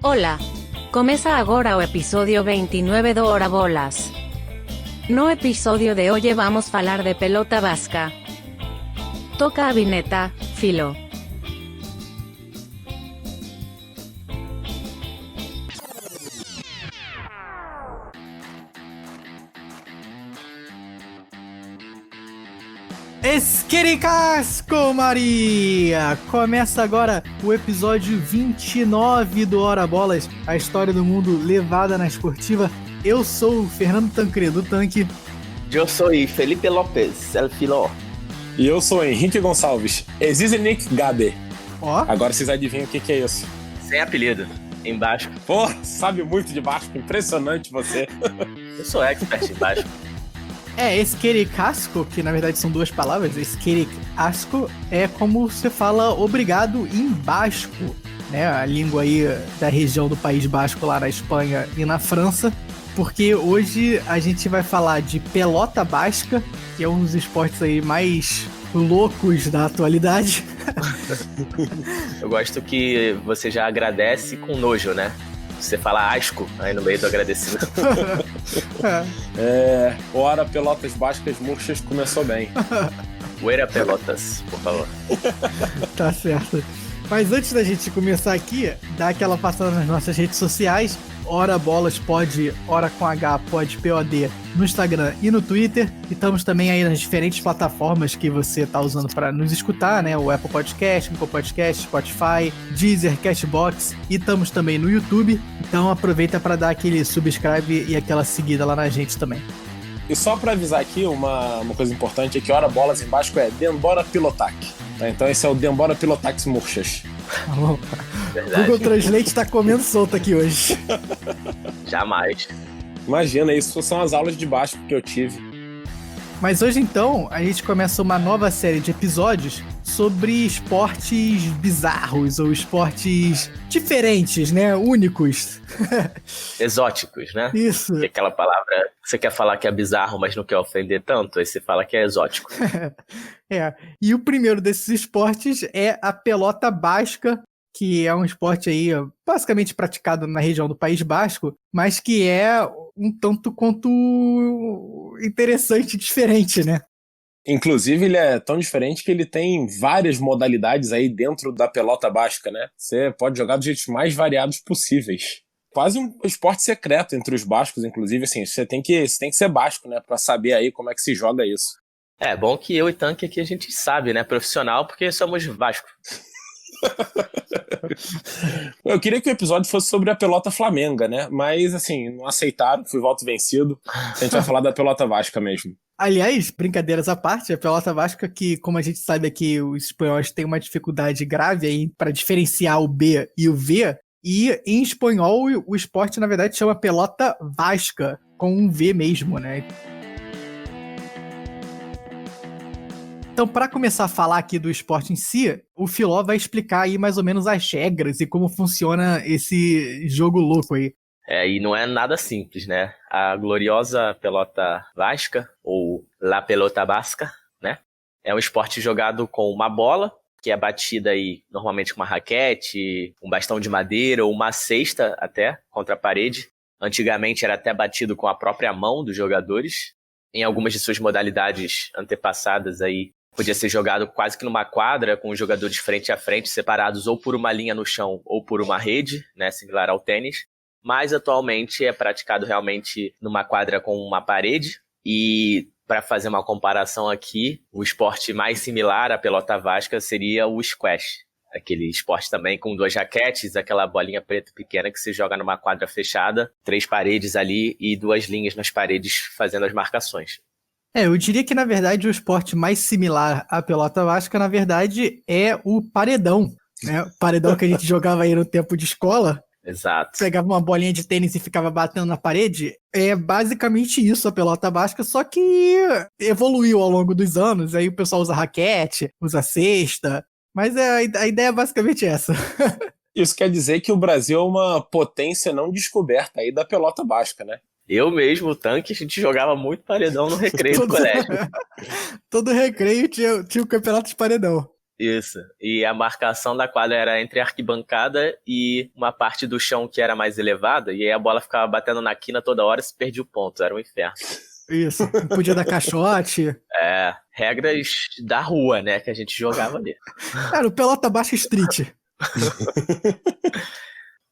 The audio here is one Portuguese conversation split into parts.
Olá! Começa agora o episódio 29 do Hora Bolas. No episódio de hoje vamos falar de pelota vasca. Toca a vinheta, Filo. Esquericasco, Maria! Começa agora o episódio 29 do Hora Bolas, a história do mundo levada na esportiva. Eu sou o Fernando Tancredo, do Tanque. Eu sou Felipe Lopes, El Filó. E eu sou Henrique Gonçalves, Exizenik Gabe. Ó, Agora vocês adivinham o que é isso. Sem apelido, embaixo. Pô, sabe muito de Basco, impressionante você. Eu sou expert em Basco. esquericasco, que na verdade são duas palavras. Esquericasco é como você fala obrigado em basco, né? A língua aí da região do País Basco, lá na Espanha e na França. Porque hoje a gente vai falar de pelota basca, que é um dos esportes aí mais loucos da atualidade. Eu gosto que você já agradece com nojo, né? Você fala asco aí no meio do agradecimento. Hora Pelotas Bascas Murchas começou bem. Uera Pelotas, por favor. Tá certo. Mas antes da gente começar aqui, dá aquela passada nas nossas redes sociais. Hora Bolas pode, hora com H, pode POD no Instagram e no Twitter. E estamos também aí nas diferentes plataformas que você tá usando para nos escutar, né? O Apple Podcast, Google Podcast, Spotify, Deezer, Cashbox. E estamos também no YouTube. Então aproveita para dar aquele subscribe e aquela seguida lá na gente também. E só pra avisar aqui, uma coisa importante é que Hora Bolas em Basco é Dembora Pilotac. Tá? Então esse é o Dembora Pilotax Murchas. Tá bom? Verdade. Google Translate tá comendo solto aqui hoje. Jamais. Imagina, isso são as aulas de Basco que eu tive. Mas hoje, então, a gente começa uma nova série de episódios sobre esportes bizarros ou esportes diferentes, né? Únicos. Exóticos, né? Isso. Que é aquela palavra que você quer falar que é bizarro, mas não quer ofender tanto, aí você fala que é exótico. E o primeiro desses esportes é a pelota basca, que é um esporte aí basicamente praticado na região do País Basco, mas que é um tanto quanto interessante e diferente, né? Inclusive, ele é tão diferente que ele tem várias modalidades aí dentro da pelota basca, né? Você pode jogar dos jeitos mais variados possíveis. Quase um esporte secreto entre os bascos, inclusive, assim, você tem que ser basco, né? Pra saber aí como é que se joga isso. É bom que eu e Tanque aqui a gente sabe, né? Profissional, porque somos Vasco. Eu queria que o episódio fosse sobre a pelota flamenga, né? Mas, assim, não aceitaram, fui voto vencido. A gente vai falar da pelota vasca mesmo. Aliás, brincadeiras à parte, a pelota vasca que, como a gente sabe aqui, os espanhóis têm uma dificuldade grave aí para diferenciar o B e o V, e em espanhol o esporte, na verdade, chama pelota vasca, com um V mesmo, né? Então, para começar a falar aqui do esporte em si, o Filó vai explicar aí mais ou menos as regras e como funciona esse jogo louco aí. E não é nada simples, né? A gloriosa pelota vasca, ou La Pelota Basca, né? É um esporte jogado com uma bola, que é batida aí normalmente com uma raquete, um bastão de madeira ou uma cesta até, contra a parede. Antigamente era até batido com a própria mão dos jogadores. Em algumas de suas modalidades antepassadas aí, podia ser jogado quase que numa quadra, com os jogadores frente a frente, separados ou por uma linha no chão ou por uma rede, né, similar ao tênis. Mas atualmente é praticado realmente numa quadra com uma parede. E para fazer uma comparação aqui, o esporte mais similar à pelota vasca seria o squash. Aquele esporte também com duas raquetes, aquela bolinha preta pequena que se joga numa quadra fechada, 3 paredes ali e 2 linhas nas paredes fazendo as marcações. Eu diria que, na verdade, o esporte mais similar à pelota vasca, na verdade, é o paredão, né? O paredão que a gente jogava aí no tempo de escola. Exato. Pegava uma bolinha de tênis e ficava batendo na parede. É basicamente isso a pelota basca, só que evoluiu ao longo dos anos. Aí o pessoal usa raquete, usa cesta, mas a ideia é basicamente essa. Isso quer dizer que o Brasil é uma potência não descoberta aí da pelota basca, né? Eu mesmo, o Tanque, a gente jogava muito paredão no recreio do colégio. Todo recreio tinha o campeonato de paredão. Isso. E a marcação da quadra era entre a arquibancada e uma parte do chão que era mais elevada, e aí a bola ficava batendo na quina toda hora e se perdia o ponto. Era um inferno. Isso, não podia dar caixote. Regras da rua, né, que a gente jogava ali. Era o Pelota Basca Street.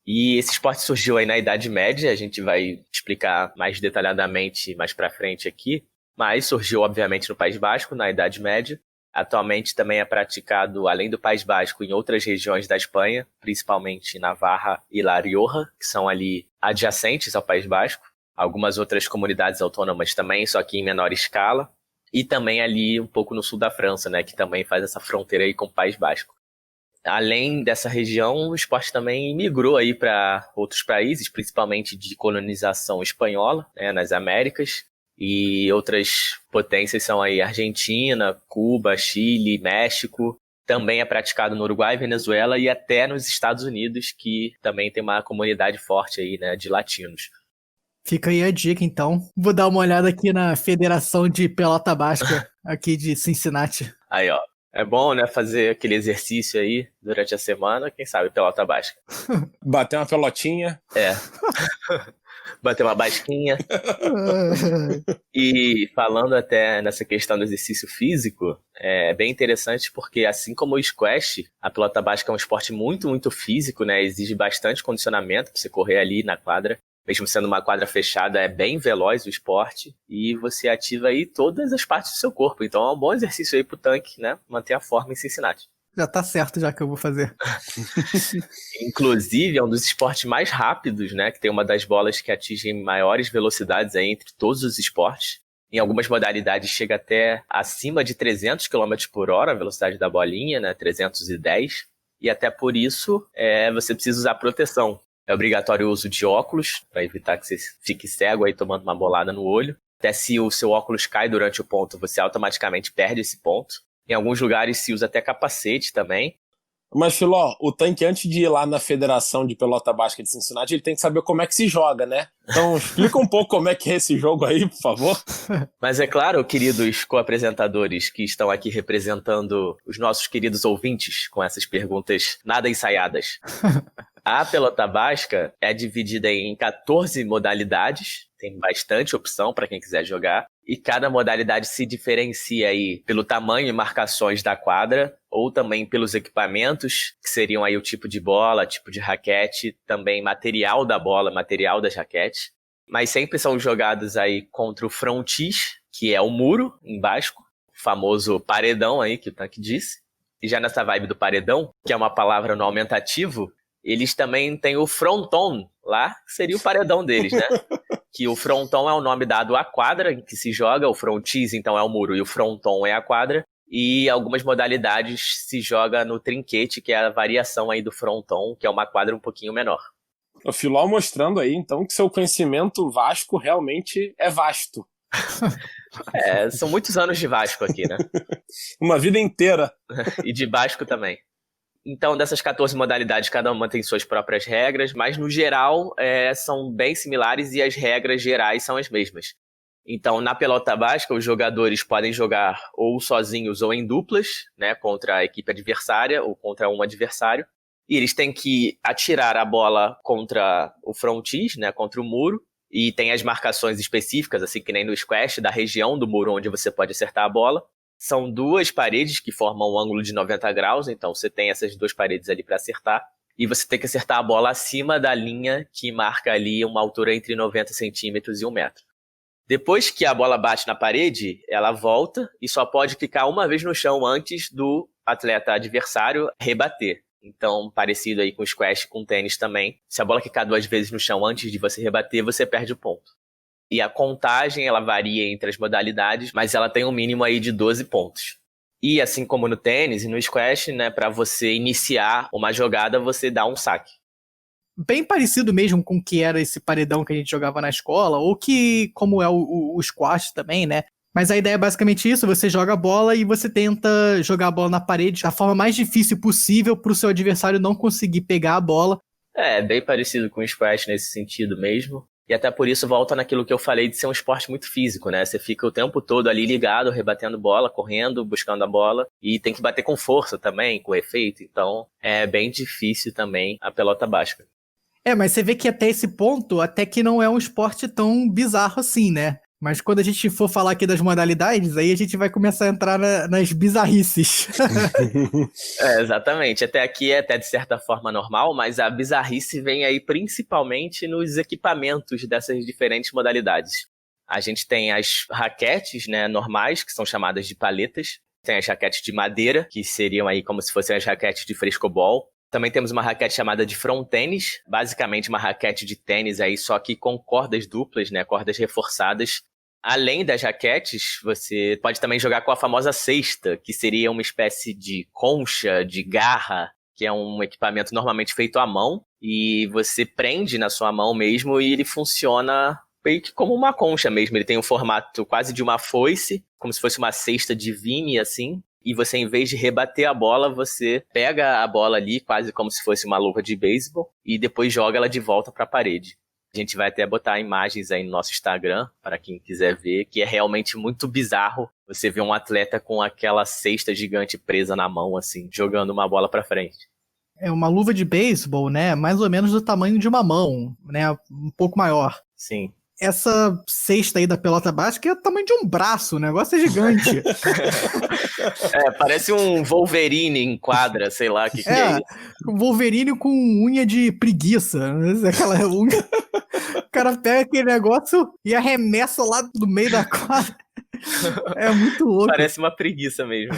E esse esporte surgiu aí na Idade Média, a gente vai explicar mais detalhadamente mais pra frente aqui, mas surgiu obviamente no País Basco, na Idade Média. Atualmente também é praticado, além do País Basco, em outras regiões da Espanha, principalmente Navarra e La Rioja, que são ali adjacentes ao País Basco. Algumas outras comunidades autônomas também, só que em menor escala. E também ali um pouco no sul da França, né, que também faz essa fronteira aí com o País Basco. Além dessa região, o esporte também migrou aí para outros países, principalmente de colonização espanhola, né, nas Américas. E outras potências são aí Argentina, Cuba, Chile, México. Também é praticado no Uruguai, Venezuela e até nos Estados Unidos, que também tem uma comunidade forte aí, né, de latinos. Fica aí a dica, então. Vou dar uma olhada aqui na Federação de Pelota Basca aqui de Cincinnati. Aí, ó. É bom, né, fazer aquele exercício aí durante a semana, quem sabe pelota basca. Bater uma pelotinha. Bater uma basquinha. E falando até nessa questão do exercício físico, é bem interessante porque assim como o squash, a pelota basca é um esporte muito, muito físico, né? Exige bastante condicionamento para você correr ali na quadra. Mesmo sendo uma quadra fechada, é bem veloz o esporte e você ativa aí todas as partes do seu corpo. Então é um bom exercício aí pro tanque, né? Manter a forma em Cincinnati. Já tá certo já que eu vou fazer. Inclusive, é um dos esportes mais rápidos, né? Que tem uma das bolas que atingem maiores velocidades aí entre todos os esportes. Em algumas modalidades chega até acima de 300 km por hora a velocidade da bolinha, né? 310. E até por isso, você precisa usar proteção. É obrigatório o uso de óculos, para evitar que você fique cego aí tomando uma bolada no olho. Até se o seu óculos cai durante o ponto, você automaticamente perde esse ponto. Em alguns lugares se usa até capacete também. Mas, Filó, o tanque, antes de ir lá na Federação de Pelota Basca de Cincinnati, ele tem que saber como é que se joga, né? Então, explica um pouco como é que é esse jogo aí, por favor. Mas é claro, queridos co-apresentadores que estão aqui representando os nossos queridos ouvintes com essas perguntas nada ensaiadas. A pelota basca é dividida em 14 modalidades, tem bastante opção para quem quiser jogar, e cada modalidade se diferencia aí pelo tamanho e marcações da quadra, ou também pelos equipamentos, que seriam aí o tipo de bola, tipo de raquete, também material da bola, material das raquetes. Mas sempre são jogados aí contra o frontis, que é o muro em basco, o famoso paredão aí que o tanque disse. E já nessa vibe do paredão, que é uma palavra no aumentativo, eles também têm o fronton lá, que seria o paredão deles, né? Que o fronton é o nome dado à quadra em que se joga, o frontis então é o muro e o fronton é a quadra. E algumas modalidades se joga no trinquete, que é a variação aí do fronton, que é uma quadra um pouquinho menor. O Filó mostrando aí, então, que seu conhecimento vasco realmente é vasto. São muitos anos de Vasco aqui, né? Uma vida inteira. E de Basco também. Então, dessas 14 modalidades, cada uma tem suas próprias regras, mas no geral são bem similares e as regras gerais são as mesmas. Então, na pelota basca, os jogadores podem jogar ou sozinhos ou em duplas, né, contra a equipe adversária ou contra um adversário. E eles têm que atirar a bola contra o frontis, né, contra o muro. E tem as marcações específicas, assim que nem no squash, da região do muro onde você pode acertar a bola. São duas paredes que formam um ângulo de 90 graus, então você tem essas duas paredes ali para acertar. E você tem que acertar a bola acima da linha que marca ali uma altura entre 90 centímetros e 1 metro. Depois que a bola bate na parede, ela volta e só pode ficar uma vez no chão antes do atleta adversário rebater. Então, parecido aí com squash, com tênis também. Se a bola quicar 2 vezes no chão antes de você rebater, você perde o ponto. E a contagem, ela varia entre as modalidades, mas ela tem um mínimo aí de 12 pontos. E assim como no tênis e no squash, né, para você iniciar uma jogada, você dá um saque. Bem parecido mesmo com o que era esse paredão que a gente jogava na escola, ou que, como é o squash também, né? Mas a ideia é basicamente isso, você joga a bola e você tenta jogar a bola na parede da forma mais difícil possível para o seu adversário não conseguir pegar a bola. É bem parecido com o squash nesse sentido mesmo. E até por isso volta naquilo que eu falei de ser um esporte muito físico, né? Você fica o tempo todo ali ligado, rebatendo bola, correndo, buscando a bola. E tem que bater com força também, com efeito. Então é bem difícil também a pelota basca. Mas você vê que até esse ponto, até que não é um esporte tão bizarro assim, né? Mas quando a gente for falar aqui das modalidades, aí a gente vai começar a entrar nas bizarrices. Exatamente. Até aqui é até de certa forma normal, mas a bizarrice vem aí principalmente nos equipamentos dessas diferentes modalidades. A gente tem as raquetes, né, normais, que são chamadas de paletas. Tem as raquetes de madeira, que seriam aí como se fossem as raquetes de frescobol. Também temos uma raquete chamada de front tênis, basicamente uma raquete de tênis aí, só que com cordas duplas, né, cordas reforçadas. Além das raquetes, você pode também jogar com a famosa cesta, que seria uma espécie de concha, de garra, que é um equipamento normalmente feito à mão, e você prende na sua mão mesmo e ele funciona meio que como uma concha mesmo. Ele tem um formato quase de uma foice, como se fosse uma cesta de vime, assim, e você, em vez de rebater a bola, você pega a bola ali, quase como se fosse uma luva de beisebol, e depois joga ela de volta para a parede. A gente vai até botar imagens aí no nosso Instagram, para quem quiser ver, que é realmente muito bizarro você ver um atleta com aquela cesta gigante presa na mão, assim, jogando uma bola para frente. É uma luva de beisebol, né? Mais ou menos do tamanho de uma mão, né? Um pouco maior. Sim. Essa cesta aí da pelota basca é o tamanho de um braço, o negócio é gigante. Parece um Wolverine em quadra, sei lá o que é isso. Um Wolverine com unha de preguiça. Aquela unha. O cara pega aquele negócio e arremessa lá no meio da quadra. É muito louco. Parece uma preguiça mesmo.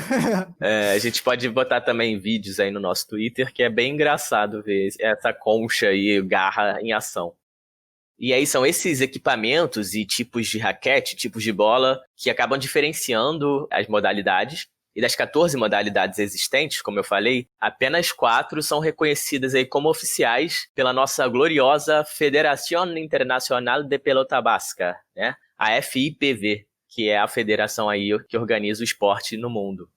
A gente pode botar também vídeos aí no nosso Twitter, que é bem engraçado ver essa concha e garra em ação. E aí são esses equipamentos e tipos de raquete, tipos de bola, que acabam diferenciando as modalidades. E das 14 modalidades existentes, como eu falei, apenas 4 são reconhecidas aí como oficiais pela nossa gloriosa Federación Internacional de Pelota Basca, né? A FIPV, que é a federação aí que organiza o esporte no mundo.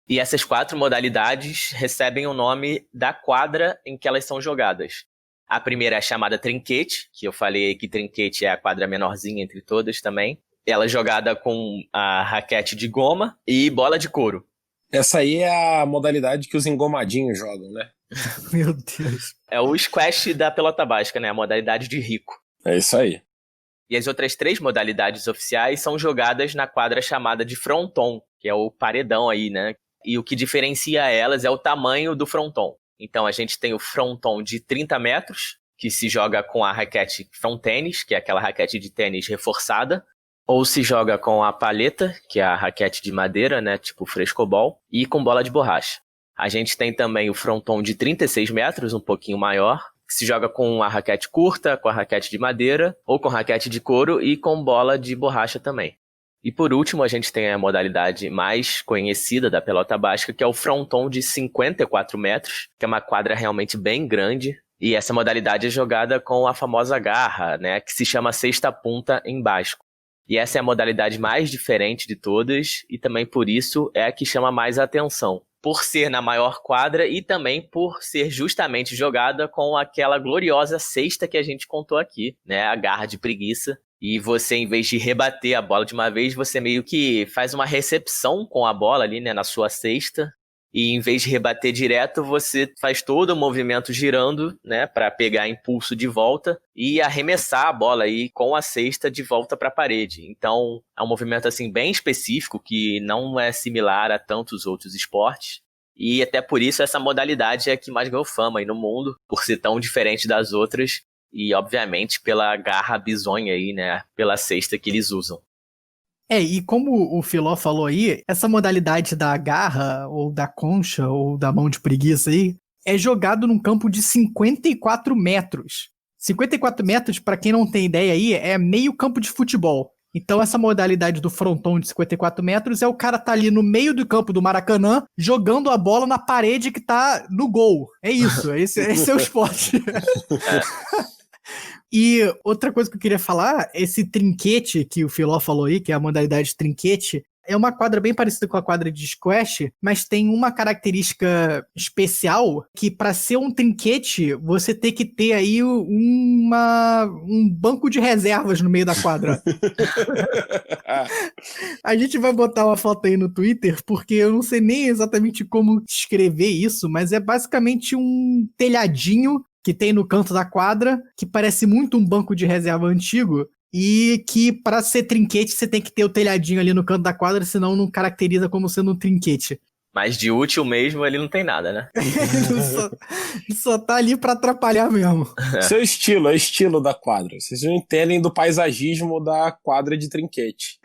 E essas 4 modalidades recebem o nome da quadra em que elas são jogadas. A primeira é a chamada trinquete, que eu falei que trinquete é a quadra menorzinha entre todas também. Ela é jogada com a raquete de goma e bola de couro. Essa aí é a modalidade que os engomadinhos jogam, né? Meu Deus. É o squash da pelota basca, né? A modalidade de rico. É isso aí. E as outras 3 modalidades oficiais são jogadas na quadra chamada de fronton, que é o paredão aí, né? E o que diferencia elas é o tamanho do fronton. Então a gente tem o fronton de 30 metros, que se joga com a raquete front tênis, que é aquela raquete de tênis reforçada, ou se joga com a paleta, que é a raquete de madeira, né, tipo frescobol, e com bola de borracha. A gente tem também o fronton de 36 metros, um pouquinho maior, que se joga com a raquete curta, com a raquete de madeira, ou com raquete de couro e com bola de borracha também. E por último, a gente tem a modalidade mais conhecida da pelota basca, que é o fronton de 54 metros, que é uma quadra realmente bem grande. E essa modalidade é jogada com a famosa garra, né, que se chama sexta punta em basco. E essa é a modalidade mais diferente de todas e também por isso é a que chama mais a atenção. Por ser na maior quadra e também por ser justamente jogada com aquela gloriosa cesta que a gente contou aqui, né, a garra de preguiça. E você, em vez de rebater a bola de uma vez, você meio que faz uma recepção com a bola ali, né, na sua cesta. E em vez de rebater direto, você faz todo o movimento girando, né, para pegar impulso de volta e arremessar a bola aí com a cesta de volta para a parede. Então, é um movimento assim bem específico que não é similar a tantos outros esportes. E até por isso essa modalidade é a que mais ganhou fama aí no mundo, por ser tão diferente das outras. E, obviamente, pela garra bizonha aí, né? Pela cesta que eles usam. E como o Filó falou aí, essa modalidade da garra, ou da concha, ou da mão de preguiça aí, é jogado num campo de 54 metros. 54 metros, pra quem não tem ideia aí, é meio campo de futebol. Então essa modalidade do fronton de 54 metros é o cara tá ali no meio do campo do Maracanã, jogando a bola na parede que tá no gol. É isso, esse é o esporte. E outra coisa que eu queria falar, esse trinquete que o Filó falou aí, que é a modalidade trinquete, É uma quadra bem parecida com a quadra de squash, mas tem uma característica especial que para ser um trinquete, você tem que ter aí um banco de reservas no meio da quadra. A gente vai botar uma foto aí no Twitter, porque eu não sei nem exatamente como escrever isso, mas é basicamente um telhadinho que tem no canto da quadra, que parece muito um banco de reserva antigo, e que para ser trinquete você tem que ter o telhadinho ali no canto da quadra, senão não caracteriza como sendo um trinquete. Mas de útil mesmo ele não tem nada, né? só tá ali pra atrapalhar mesmo. Seu estilo, é o estilo da quadra. Vocês não entendem do paisagismo da quadra de trinquete.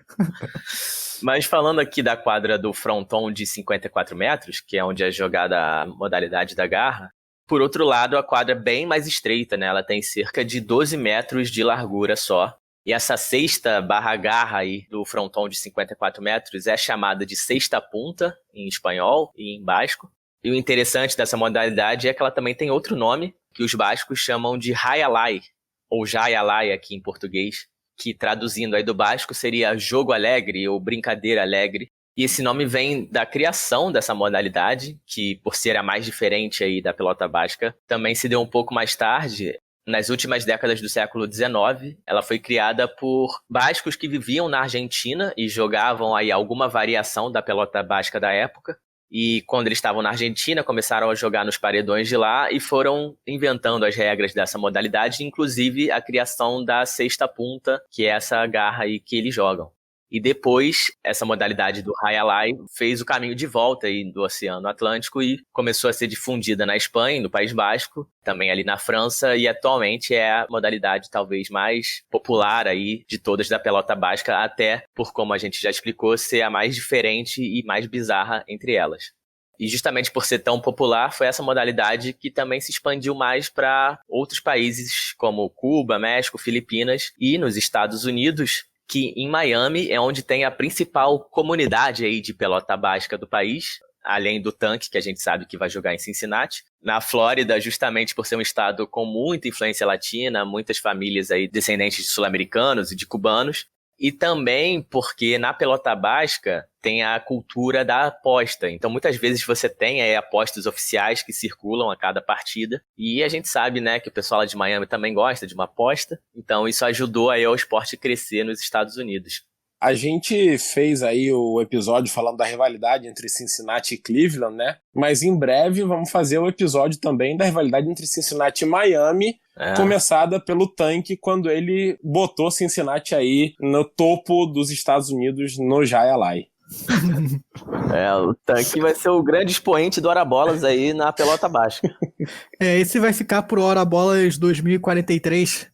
Mas falando aqui da quadra do fronton de 54 metros, que é onde é jogada a modalidade da garra, por outro lado, a quadra é bem mais estreita, né? Ela tem cerca de 12 metros de largura só. E essa sexta barra garra aí do fronton de 54 metros é chamada de sexta punta, em espanhol e em basco. E o interessante dessa modalidade é que ela também tem outro nome, que os bascos chamam de rayalai, ou jayalai aqui em português, que traduzindo aí do basco seria jogo alegre ou brincadeira alegre. E esse nome vem da criação dessa modalidade, que por ser a mais diferente aí da pelota basca, também se deu um pouco mais tarde. Nas últimas décadas do século XIX, ela foi criada por bascos que viviam na Argentina e jogavam aí alguma variação da pelota basca da época. E quando eles estavam na Argentina, começaram a jogar nos paredões de lá e foram inventando as regras dessa modalidade, inclusive a criação da sexta punta, que é essa garra aí que eles jogam. E depois, essa modalidade do rayalai fez o caminho de volta aí do Oceano Atlântico e começou a ser difundida na Espanha, no País Basco, também ali na França, e atualmente é a modalidade talvez mais popular aí de todas da pelota basca, até por, como a gente já explicou, ser a mais diferente e mais bizarra entre elas. E justamente por ser tão popular, foi essa modalidade que também se expandiu mais para outros países como Cuba, México, Filipinas e nos Estados Unidos, que em Miami é onde tem a principal comunidade aí de pelota basca do país, além do Tanque, que a gente sabe que vai jogar em Cincinnati. Na Flórida, justamente por ser um estado com muita influência latina, muitas famílias aí descendentes de sul-americanos e de cubanos, e também porque na pelota basca tem a cultura da aposta. Então, muitas vezes você tem apostas oficiais que circulam a cada partida. E a gente sabe, né, que o pessoal lá de Miami também gosta de uma aposta. Então, isso ajudou aí ao esporte crescer nos Estados Unidos. A gente fez aí o episódio falando da rivalidade entre Cincinnati e Cleveland, né? Mas em breve vamos fazer o episódio também da rivalidade entre Cincinnati e Miami, começada pelo Tanque, quando ele botou Cincinnati aí no topo dos Estados Unidos no Jayalai. O Tanque vai ser o grande expoente do Hora Bolas aí na pelota basca. Esse vai ficar pro Hora Bolas 2043.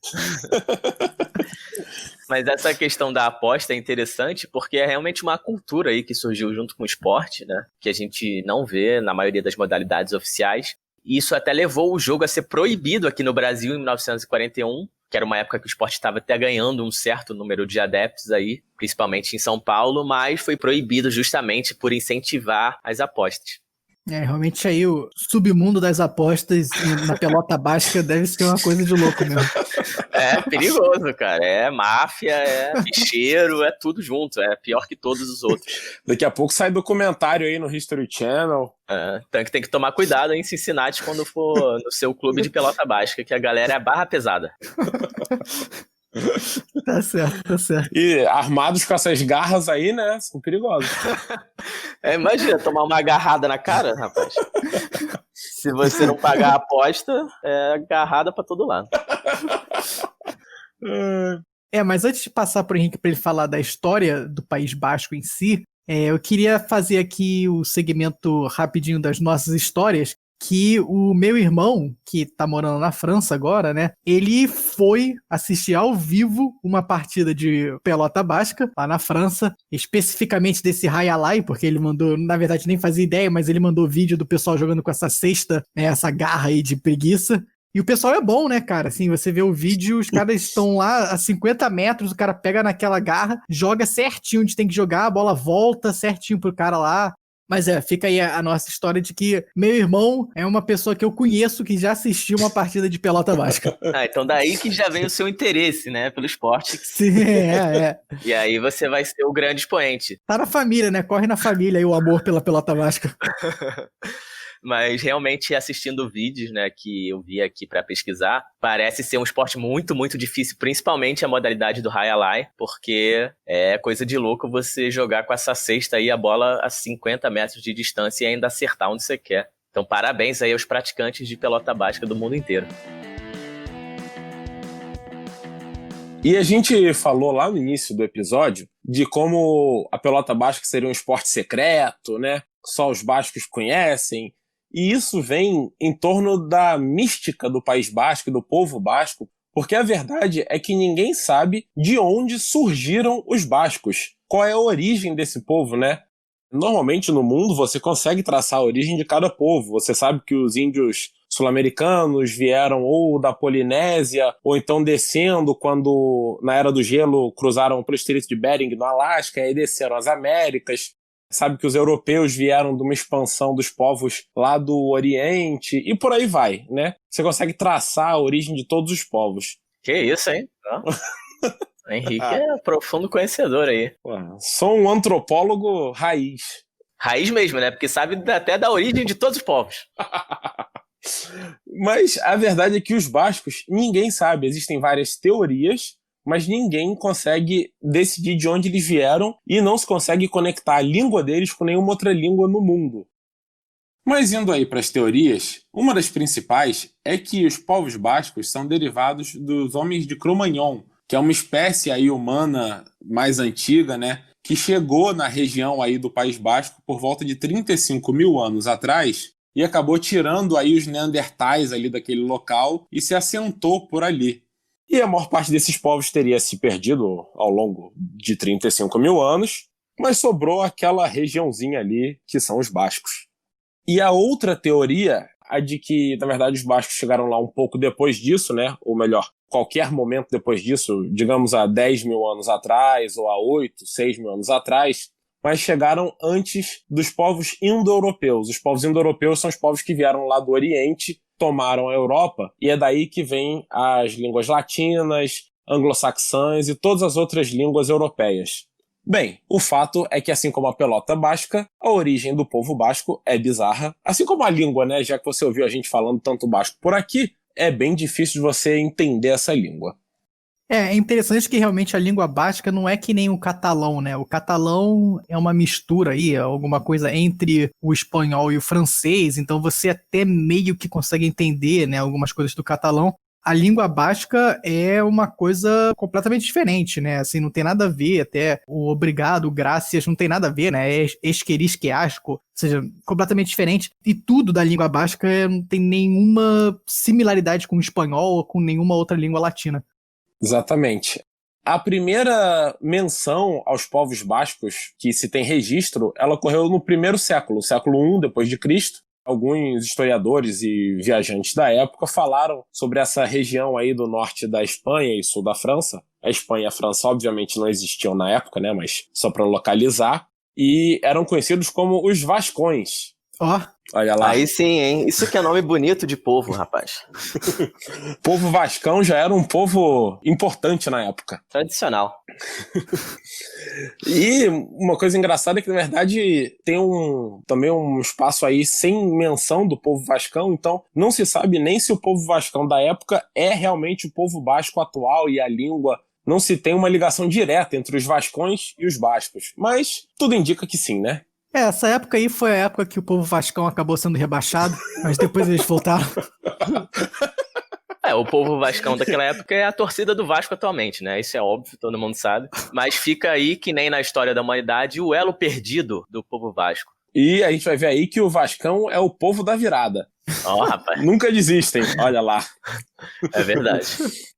Mas essa questão da aposta é interessante porque é realmente uma cultura aí que surgiu junto com o esporte, né? Que a gente não vê na maioria das modalidades oficiais. E isso até levou o jogo a ser proibido aqui no Brasil em 1941, que era uma época que o esporte estava até ganhando um certo número de adeptos aí, principalmente em São Paulo, mas foi proibido justamente por incentivar as apostas. Realmente aí o submundo das apostas na pelota basca deve ser uma coisa de louco mesmo. É perigoso, cara. É máfia, é bicheiro, é tudo junto. É pior que todos os outros. Daqui a pouco sai documentário aí no History Channel. Então tem que tomar cuidado em Cincinnati quando for no seu clube de pelota basca, que a galera é barra pesada. Tá certo, tá certo. E armados com essas garras aí, né? São perigosos. Imagina tomar uma agarrada na cara, rapaz. Se você não pagar a aposta, é agarrada pra todo lado. Mas antes de passar pro Henrique pra ele falar da história do País Basco em si, eu queria fazer aqui o segmento rapidinho das nossas histórias, que o meu irmão, que tá morando na França agora, né, ele foi assistir ao vivo uma partida de pelota basca lá na França, especificamente desse rayalai, porque ele mandou, na verdade nem fazia ideia, mas ele mandou vídeo do pessoal jogando com essa cesta, né, essa garra aí de preguiça. E o pessoal é bom, né, cara? Assim, você vê o vídeo, os caras estão lá a 50 metros, o cara pega naquela garra, joga certinho onde tem que jogar, a bola volta certinho pro cara lá. Mas fica aí a nossa história de que meu irmão é uma pessoa que eu conheço que já assistiu uma partida de pelota basca. Então daí que já vem o seu interesse, né, pelo esporte. Sim, E aí você vai ser o grande expoente. Tá na família, né? Corre na família aí o amor pela pelota basca. Mas realmente assistindo vídeos, né, que eu vi aqui pra pesquisar, parece ser um esporte muito, muito difícil, principalmente a modalidade do high alai, porque é coisa de louco você jogar com essa cesta aí, a bola a 50 metros de distância e ainda acertar onde você quer. Então parabéns aí aos praticantes de pelota basca do mundo inteiro. E a gente falou lá no início do episódio de como a pelota basca seria um esporte secreto, né? Só os bascos conhecem. E isso vem em torno da mística do País Basco e do povo basco, porque a verdade é que ninguém sabe de onde surgiram os bascos. Qual é a origem desse povo, né? Normalmente no mundo você consegue traçar a origem de cada povo. Você sabe que os índios sul-americanos vieram ou da Polinésia, ou então descendo quando, na Era do Gelo, cruzaram pelo Estreito de Bering no Alasca e aí desceram as Américas. Sabe que os europeus vieram de uma expansão dos povos lá do Oriente, e por aí vai, né? Você consegue traçar a origem de todos os povos. Que isso, hein? Henrique é profundo conhecedor aí. Sou um antropólogo raiz. Raiz mesmo, né? Porque sabe até da origem de todos os povos. Mas a verdade é que os bascos, ninguém sabe. Existem várias teorias, mas ninguém consegue decidir de onde eles vieram e não se consegue conectar a língua deles com nenhuma outra língua no mundo. Mas indo aí para as teorias, uma das principais é que os povos bascos são derivados dos homens de Cro-Magnon, que é uma espécie aí humana mais antiga, né, que chegou na região aí do País Basco por volta de 35 mil anos atrás e acabou tirando aí os neandertais ali daquele local e se assentou por ali. E a maior parte desses povos teria se perdido ao longo de 35 mil anos, mas sobrou aquela regiãozinha ali que são os bascos. E a outra teoria, a de que, na verdade, os bascos chegaram lá um pouco depois disso, né? Ou melhor, qualquer momento depois disso, digamos há 10 mil anos atrás, ou há 8, 6 mil anos atrás, mas chegaram antes dos povos indo-europeus. Os povos indo-europeus são os povos que vieram lá do Oriente, tomaram a Europa, e é daí que vêm as línguas latinas, anglo-saxãs e todas as outras línguas europeias. Bem, o fato é que, assim como a pelota basca, a origem do povo basco é bizarra. Assim como a língua, né? Já que você ouviu a gente falando tanto basco por aqui, é bem difícil de você entender essa língua. É interessante que realmente a língua basca não é que nem o catalão, né? O catalão é uma mistura aí, alguma coisa entre o espanhol e o francês, então você até meio que consegue entender, né, algumas coisas do catalão. A língua basca é uma coisa completamente diferente, né? Assim, não tem nada a ver, até o obrigado, o graças, não tem nada a ver, né? Esqueris, que asco, ou seja, completamente diferente. E tudo da língua basca não tem nenhuma similaridade com o espanhol ou com nenhuma outra língua latina. Exatamente. A primeira menção aos povos bascos que se tem registro, ela ocorreu no primeiro século, o século I depois de Cristo. Alguns historiadores e viajantes da época falaram sobre essa região aí do norte da Espanha e sul da França. A Espanha e a França obviamente não existiam na época, né, mas só para localizar. E eram conhecidos como os Vascões. Ó. Olha lá. Aí sim, hein? Isso que é nome bonito de povo, rapaz. O povo vascão já era um povo importante na época. Tradicional. E uma coisa engraçada é que, na verdade, tem também um espaço aí sem menção do povo vascão, então não se sabe nem se o povo vascão da época é realmente o povo basco atual e a língua. Não se tem uma ligação direta entre os vascões e os bascos, mas tudo indica que sim, né? Essa época aí foi a época que o povo vascão acabou sendo rebaixado, mas depois eles voltaram. O povo vascão daquela época é a torcida do Vasco atualmente, né? Isso é óbvio, todo mundo sabe. Mas fica aí, que nem na história da humanidade, o elo perdido do povo vasco. E a gente vai ver aí que o Vascão é o povo da virada. Ó, rapaz. Nunca desistem, olha lá. É verdade.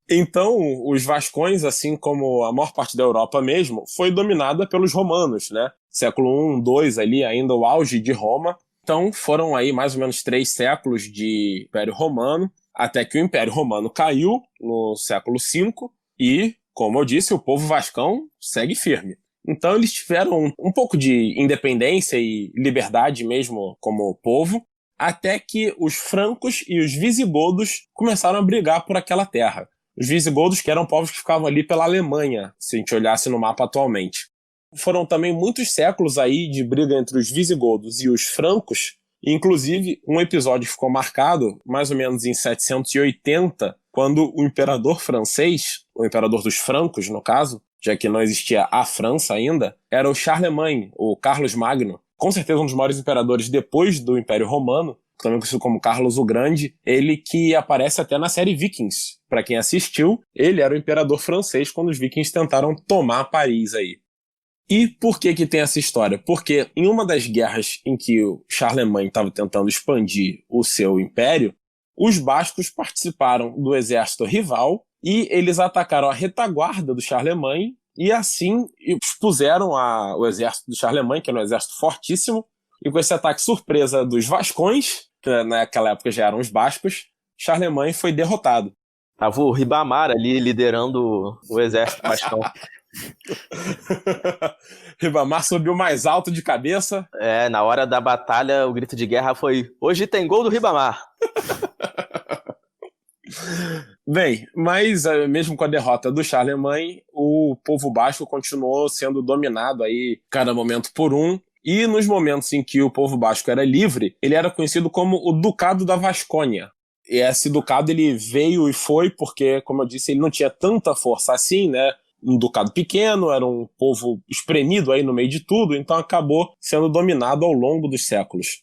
Então, os vascões, assim como a maior parte da Europa mesmo, foi dominada pelos romanos, né? Século I, II ali, ainda o auge de Roma. Então, foram aí mais ou menos 3 séculos de Império Romano, até que o Império Romano caiu no século V e, como eu disse, o povo vascão segue firme. Então eles tiveram um pouco de independência e liberdade mesmo como povo, até que os francos e os visigodos começaram a brigar por aquela terra. Os visigodos, que eram povos que ficavam ali pela Alemanha, se a gente olhasse no mapa atualmente. Foram também muitos séculos aí de briga entre os visigodos e os francos, e inclusive um episódio ficou marcado, mais ou menos em 780, quando o imperador francês, o imperador dos francos no caso, já que não existia a França ainda, era o Charlemagne, o Carlos Magno, com certeza um dos maiores imperadores depois do Império Romano, também conhecido como Carlos o Grande, ele que aparece até na série Vikings. Para quem assistiu, ele era o imperador francês quando os vikings tentaram tomar Paris aí. E por que tem essa história? Porque em uma das guerras em que o Charlemagne estava tentando expandir o seu império, os bascos participaram do exército rival e eles atacaram a retaguarda do Charlemagne e assim expuseram o exército do Charlemagne, que era um exército fortíssimo, e com esse ataque surpresa dos vascões, que naquela época já eram os bascos, Charlemagne foi derrotado. Tava o Ribamar ali liderando o exército vascão. Ribamar subiu mais alto de cabeça. Na hora da batalha, o grito de guerra foi: hoje tem gol do Ribamar. Bem, mas mesmo com a derrota do Charlemagne, o povo basco continuou sendo dominado aí cada momento por um, e nos momentos em que o povo basco era livre, ele era conhecido como o Ducado da Vascônia. E esse ducado ele veio e foi porque, como eu disse, ele não tinha tanta força assim, né? Um ducado pequeno, era um povo espremido aí no meio de tudo, então acabou sendo dominado ao longo dos séculos.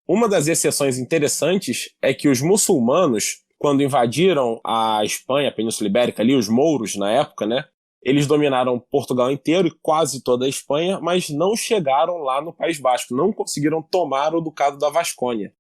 Uma das exceções interessantes é que os muçulmanos, quando invadiram a Espanha, a Península Ibérica ali, os mouros na época, né? Eles dominaram Portugal inteiro e quase toda a Espanha, mas não chegaram lá no País Basco, não conseguiram tomar o Ducado da Vascônia.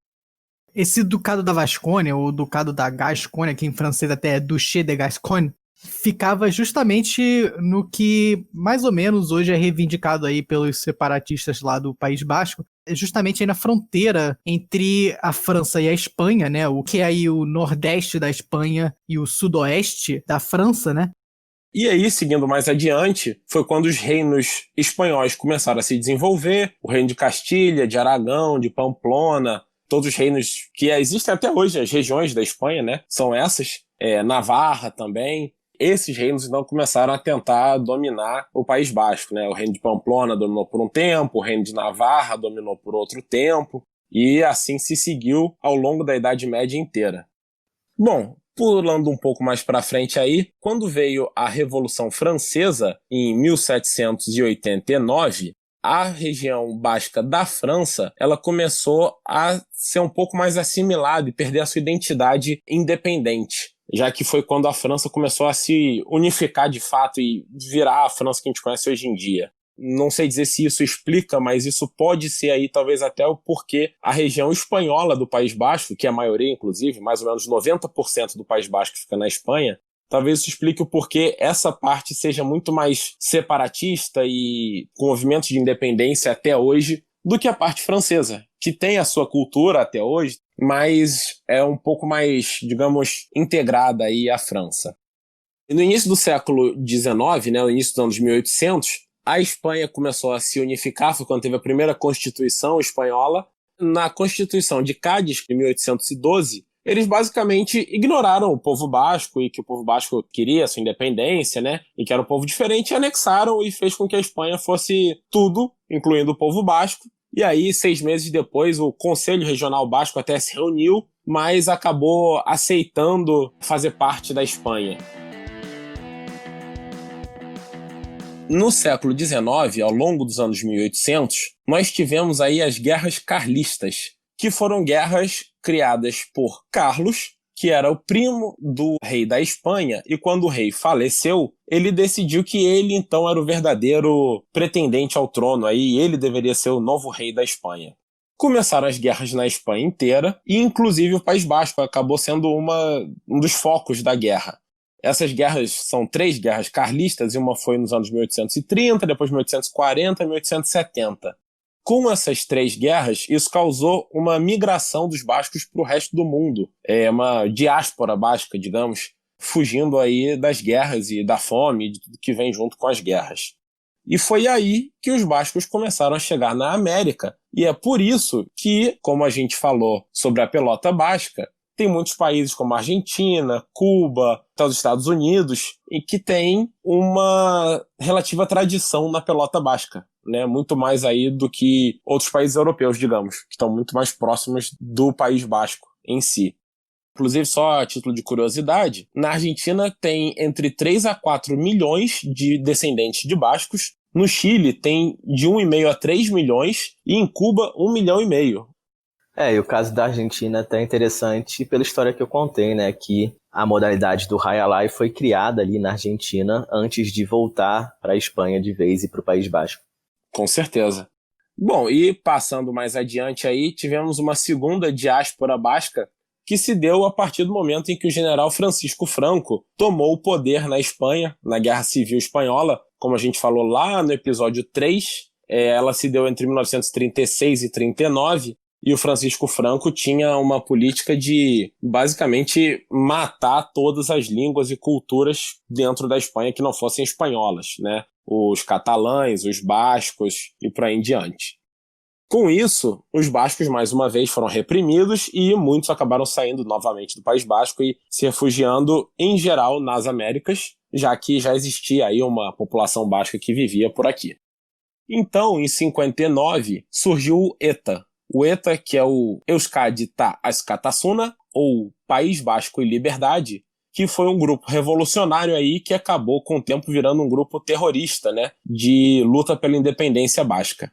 Esse Ducado da Vascônia, ou Ducado da Gascônia, que em francês até é Duché de Gascogne, ficava justamente no que mais ou menos hoje é reivindicado aí pelos separatistas lá do País Basco, justamente aí na fronteira entre a França e a Espanha, né? O que é aí o nordeste da Espanha e o sudoeste da França, né? E aí, seguindo mais adiante, foi quando os reinos espanhóis começaram a se desenvolver, o reino de Castilha, de Aragão, de Pamplona, todos os reinos que existem até hoje, as regiões da Espanha, né? São essas, Navarra também. Esses reinos então começaram a tentar dominar o País Basco, né? O reino de Pamplona dominou por um tempo, o reino de Navarra dominou por outro tempo, e assim se seguiu ao longo da Idade Média inteira. Bom, pulando um pouco mais para frente aí, quando veio a Revolução Francesa, em 1789, a região basca da França, ela começou a ser um pouco mais assimilada e perder a sua identidade independente, já que foi quando a França começou a se unificar de fato e virar a França que a gente conhece hoje em dia. Não sei dizer se isso explica, mas isso pode ser aí talvez até o porquê a região espanhola do País Basco, que é a maioria inclusive, mais ou menos 90% do País Basco fica na Espanha, talvez isso explique o porquê essa parte seja muito mais separatista e com movimentos de independência até hoje do que a parte francesa, que tem a sua cultura até hoje, mas é um pouco mais, digamos, integrada aí à França. E no início do século XIX, né, no início dos anos 1800, a Espanha começou a se unificar, foi quando teve a primeira Constituição espanhola. Na Constituição de Cádiz, em 1812, eles basicamente ignoraram o povo basco e que o povo basco queria a sua independência, né? E que era um povo diferente, e anexaram e fez com que a Espanha fosse tudo, incluindo o povo basco. E aí, 6 meses depois, o Conselho Regional Basco até se reuniu, mas acabou aceitando fazer parte da Espanha. No século XIX, ao longo dos anos 1800, nós tivemos aí as guerras carlistas, que foram guerras criadas por Carlos, que era o primo do rei da Espanha, e quando o rei faleceu, ele decidiu que ele então era o verdadeiro pretendente ao trono, aí ele deveria ser o novo rei da Espanha. Começaram as guerras na Espanha inteira, e inclusive o País Basco acabou sendo um dos focos da guerra. Essas guerras são 3 guerras carlistas, e uma foi nos anos 1830, depois 1840 e 1870. Com essas 3 guerras, isso causou uma migração dos bascos para o resto do mundo. É uma diáspora basca, digamos, fugindo aí das guerras e da fome, de tudo que vem junto com as guerras. E foi aí que os bascos começaram a chegar na América. E é por isso que, como a gente falou sobre a pelota basca, tem muitos países como a Argentina, Cuba, até os Estados Unidos, e que tem uma relativa tradição na pelota basca, né? Muito mais aí do que outros países europeus, digamos, que estão muito mais próximos do País Basco em si. Inclusive, só a título de curiosidade, na Argentina tem entre 3 a 4 milhões de descendentes de bascos, no Chile tem de 1,5 a 3 milhões e em Cuba 1,5 milhão. E o caso da Argentina é até interessante pela história que eu contei, né? Que a modalidade do Jai Alai foi criada ali na Argentina antes de voltar para a Espanha de vez e para o País Basco. Com certeza. Bom, e passando mais adiante aí, tivemos uma segunda diáspora basca que se deu a partir do momento em que o general Francisco Franco tomou o poder na Espanha, na Guerra Civil Espanhola, como a gente falou lá no episódio 3, ela se deu entre 1936 e 1939, e o Francisco Franco tinha uma política de, basicamente, matar todas as línguas e culturas dentro da Espanha que não fossem espanholas, né? Os catalães, os bascos e por aí em diante. Com isso, os bascos, mais uma vez, foram reprimidos e muitos acabaram saindo novamente do País Basco e se refugiando, em geral, nas Américas, já que já existia aí uma população basca que vivia por aqui. Então, em 59, surgiu o ETA. O ETA, que é o Euskadi Ta Askatasuna, ou País Basco e Liberdade, que foi um grupo revolucionário aí que acabou com o tempo virando um grupo terrorista, né, de luta pela independência basca.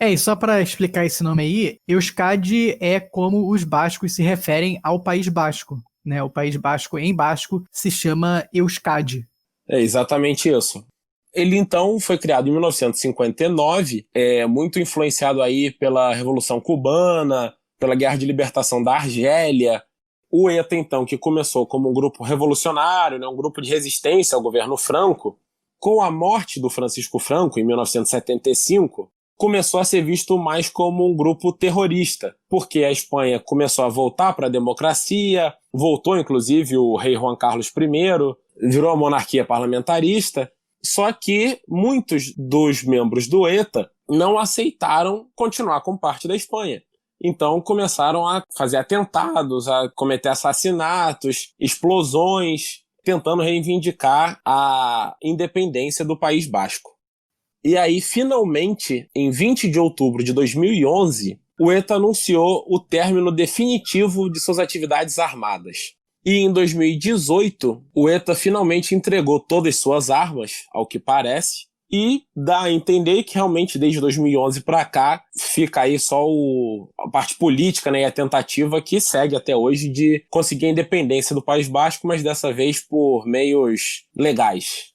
E só para explicar esse nome aí, Euskadi é como os bascos se referem ao País Basco, né? O País Basco em basco se chama Euskadi. É exatamente isso. Ele, então, foi criado em 1959, muito influenciado aí pela Revolução Cubana, pela Guerra de Libertação da Argélia. O ETA, então, que começou como um grupo revolucionário, né, um grupo de resistência ao governo Franco, com a morte do Francisco Franco, em 1975, começou a ser visto mais como um grupo terrorista, porque a Espanha começou a voltar para a democracia, voltou, inclusive, o rei Juan Carlos I, virou a monarquia parlamentarista. Só que muitos dos membros do ETA não aceitaram continuar como parte da Espanha. Então começaram a fazer atentados, a cometer assassinatos, explosões, tentando reivindicar a independência do País Basco. E aí, finalmente, em 20 de outubro de 2011, o ETA anunciou o término definitivo de suas atividades armadas. E em 2018, o ETA finalmente entregou todas suas armas, ao que parece, e dá a entender que realmente desde 2011 para cá fica aí só a parte política, né, e a tentativa que segue até hoje de conseguir a independência do País Basco, mas dessa vez por meios legais.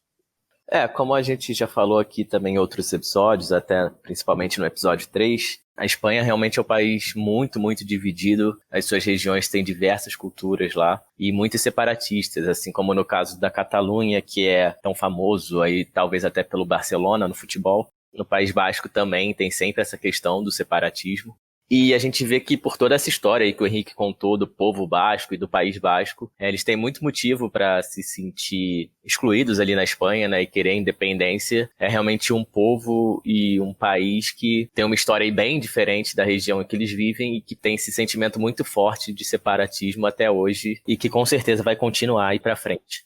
Como a gente já falou aqui também em outros episódios, até principalmente no episódio 3, a Espanha realmente é um país muito, muito dividido. As suas regiões têm diversas culturas lá e muitos separatistas, assim como no caso da Catalunha, que é tão famoso aí, talvez até pelo Barcelona no futebol. No País Basco também tem sempre essa questão do separatismo. E a gente vê que por toda essa história aí que o Henrique contou do povo basco e do País Basco, eles têm muito motivo para se sentir excluídos ali na Espanha, né, e querer independência. É realmente um povo e um país que tem uma história aí bem diferente da região em que eles vivem e que tem esse sentimento muito forte de separatismo até hoje e que com certeza vai continuar aí para frente.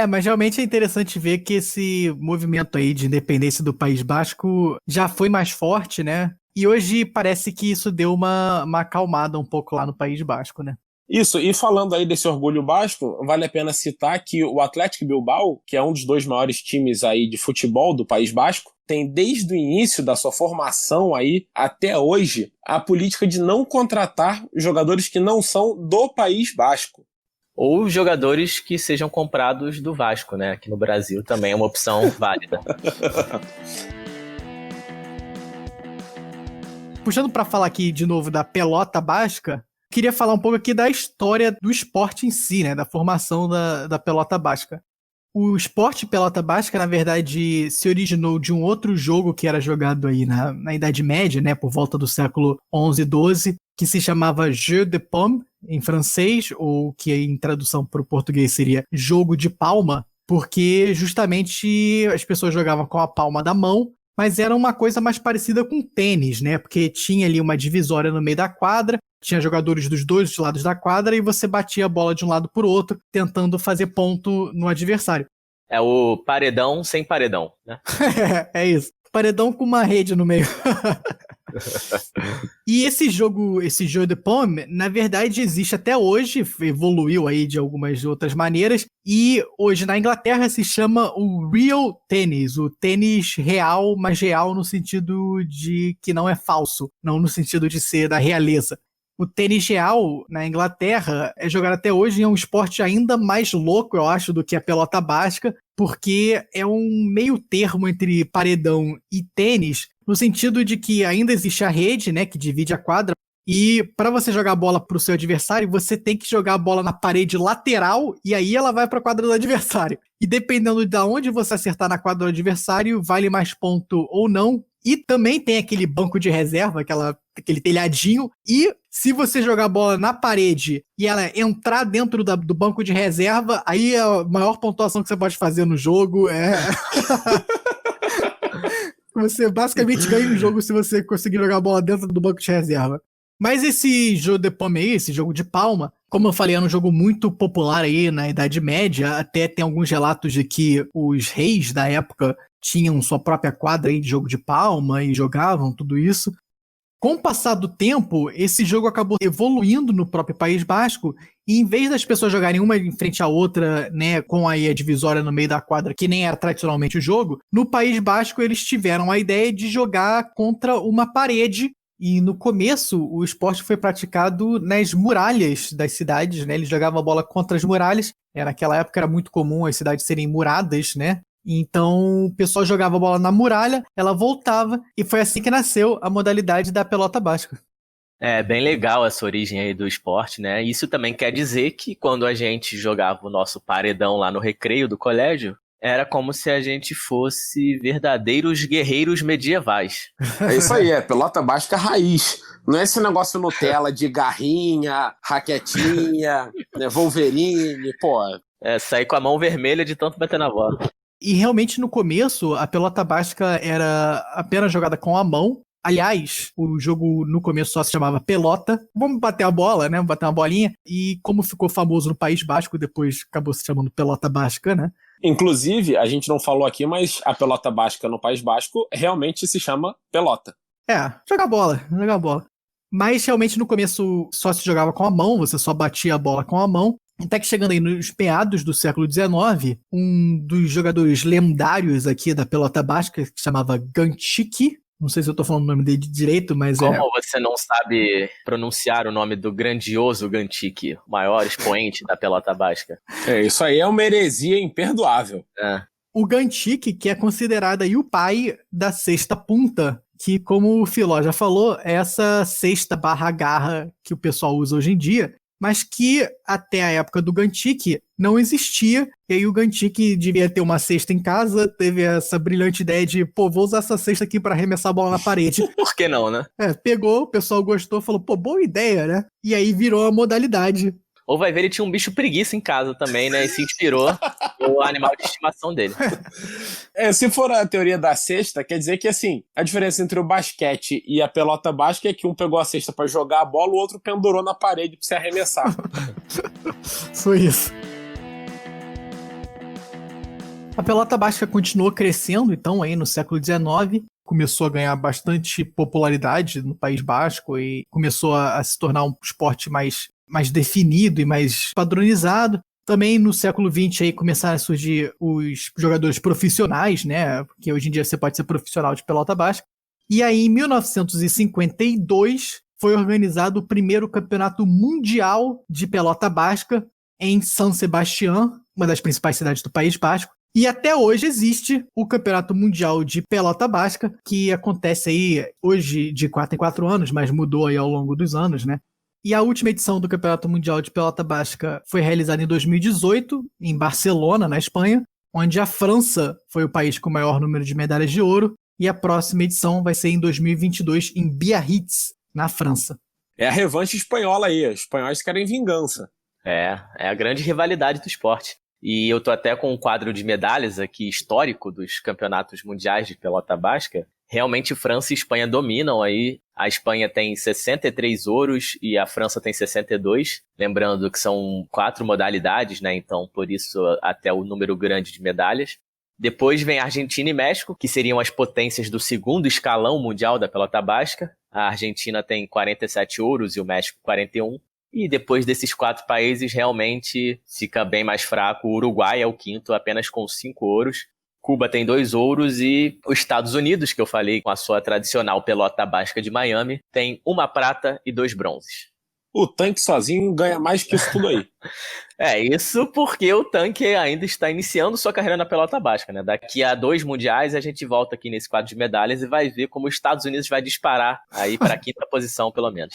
Mas realmente é interessante ver que esse movimento aí de independência do País Basco já foi mais forte, né? E hoje parece que isso deu uma acalmada um pouco lá no País Basco, né? Isso, e falando aí desse orgulho basco, vale a pena citar que o Athletic Bilbao, que é um dos 2 maiores times aí de futebol do País Basco, tem desde o início da sua formação aí até hoje a política de não contratar jogadores que não são do País Basco. Ou jogadores que sejam comprados do Vasco, né? Aqui no Brasil também é uma opção válida. Puxando para falar aqui de novo da pelota basca, queria falar um pouco aqui da história do esporte em si, né, da formação da pelota basca. O esporte pelota basca, na verdade, se originou de um outro jogo que era jogado aí na Idade Média, né, por volta do século XI e XII, que se chamava Jeu de Paume, em francês, ou que em tradução para o português seria Jogo de Palma, porque justamente as pessoas jogavam com a palma da mão, mas era uma coisa mais parecida com tênis, né? Porque tinha ali uma divisória no meio da quadra, tinha jogadores dos dois lados da quadra e você batia a bola de um lado pro outro, tentando fazer ponto no adversário. É o paredão sem paredão, né? É isso. Paredão com uma rede no meio. E esse jogo de Pomme, na verdade, existe até hoje, evoluiu aí de algumas outras maneiras, e hoje na Inglaterra se chama o Real Tennis, o tênis real, mas real no sentido de que não é falso, não no sentido de ser da realeza. O tênis real na Inglaterra é jogado até hoje e é um esporte ainda mais louco, eu acho, do que a pelota basca, porque é um meio termo entre paredão e tênis, no sentido de que ainda existe a rede, né, que divide a quadra, e para você jogar a bola pro seu adversário, você tem que jogar a bola na parede lateral e aí ela vai para a quadra do adversário. E dependendo de onde você acertar na quadra do adversário, vale mais ponto ou não. E também tem aquele banco de reserva, aquele telhadinho. E se você jogar a bola na parede e ela entrar dentro do banco de reserva, aí a maior pontuação que você pode fazer no jogo é... Você basicamente ganha um jogo se você conseguir jogar a bola dentro do banco de reserva. Mas esse jogo de pomme aí, esse jogo de palma, como eu falei, era um jogo muito popular aí na Idade Média. Até tem alguns relatos de que os reis da época tinham sua própria quadra aí de jogo de palma e jogavam tudo isso. Com o passar do tempo, esse jogo acabou evoluindo no próprio País Basco, e em vez das pessoas jogarem uma em frente à outra, né, com aí a divisória no meio da quadra, que nem era tradicionalmente o jogo, no País Basco eles tiveram a ideia de jogar contra uma parede, e no começo o esporte foi praticado nas muralhas das cidades, né, eles jogavam a bola contra as muralhas, naquela época era muito comum as cidades serem muradas, né, então o pessoal jogava a bola na muralha, ela voltava, e foi assim que nasceu a modalidade da pelota basca. É bem legal essa origem aí do esporte, né? Isso também quer dizer que quando a gente jogava o nosso paredão lá no recreio do colégio, era como se a gente fosse verdadeiros guerreiros medievais. É isso aí, é pelota basca raiz. Não é esse negócio Nutella de garrinha, raquetinha, né, Wolverine, pô. É, sair com a mão vermelha de tanto bater na bola. E realmente no começo a pelota basca era apenas jogada com a mão. Aliás, o jogo no começo só se chamava pelota. Vamos bater a bola, né? Vamos bater uma bolinha. E como ficou famoso no País Basco, depois acabou se chamando pelota basca, né? Inclusive, a gente não falou aqui, mas a pelota basca no País Basco realmente se chama pelota. Jogar bola. Mas realmente no começo só se jogava com a mão, você só batia a bola com a mão. Até que chegando aí nos meados do século XIX, um dos jogadores lendários aqui da pelota basca, que se chamava Gunchiki, não sei se eu tô falando o nome dele direito, mas Como você não sabe pronunciar o nome do grandioso Gunchiki, o maior expoente da pelota basca? Isso aí é uma heresia imperdoável. O Gunchiki, que é considerado aí o pai da cesta punta, que, como o Filó já falou, é essa cesta barra garra que o pessoal usa hoje em dia, mas que até a época do Gunchiki não existia, e aí o Gunchiki devia ter uma cesta em casa, teve essa brilhante ideia de, vou usar essa cesta aqui para arremessar a bola na parede. Por que não, né? Pegou, o pessoal gostou, falou, boa ideia, né? E aí virou a modalidade. Ou vai ver, ele tinha um bicho preguiça em casa também, né? E se inspirou no animal de estimação dele. Se for a teoria da cesta, quer dizer que, assim, a diferença entre o basquete e a pelota basca é que um pegou a cesta pra jogar a bola, o outro pendurou na parede pra se arremessar. Foi isso. A pelota basca continuou crescendo, então, aí no século XIX, começou a ganhar bastante popularidade no País Basco e começou a se tornar um esporte mais definido e mais padronizado. Também no século XX aí começaram a surgir os jogadores profissionais, né? Porque hoje em dia você pode ser profissional de pelota basca. E aí em 1952 foi organizado o primeiro campeonato mundial de pelota basca em San Sebastián, uma das principais cidades do País Basco. E até hoje existe o Campeonato Mundial de Pelota Basca, que acontece aí hoje de 4 em 4 anos, mas mudou aí ao longo dos anos, né? E a última edição do Campeonato Mundial de Pelota Basca foi realizada em 2018, em Barcelona, na Espanha, onde a França foi o país com o maior número de medalhas de ouro, e a próxima edição vai ser em 2022, em Biarritz, na França. É a revanche espanhola aí, os espanhóis querem vingança. É a grande rivalidade do esporte. E eu tô até com um quadro de medalhas aqui histórico dos campeonatos mundiais de pelota basca. Realmente França e Espanha dominam aí. A Espanha tem 63 ouros e a França tem 62. Lembrando que são 4 modalidades, né? Então, por isso, até o número grande de medalhas. Depois vem Argentina e México, que seriam as potências do segundo escalão mundial da pelota basca. A Argentina tem 47 ouros e o México 41. E depois desses 4 países, realmente fica bem mais fraco. O Uruguai é o quinto, apenas com 5 ouros. Cuba tem 2 ouros e os Estados Unidos, que eu falei com a sua tradicional pelota basca de Miami, tem 1 prata e 2 bronzes. O tanque sozinho ganha mais que isso tudo aí. Isso porque o tanque ainda está iniciando sua carreira na pelota basca, né? Daqui a 2 mundiais a gente volta aqui nesse quadro de medalhas e vai ver como os Estados Unidos vai disparar aí para a 5ª posição, pelo menos.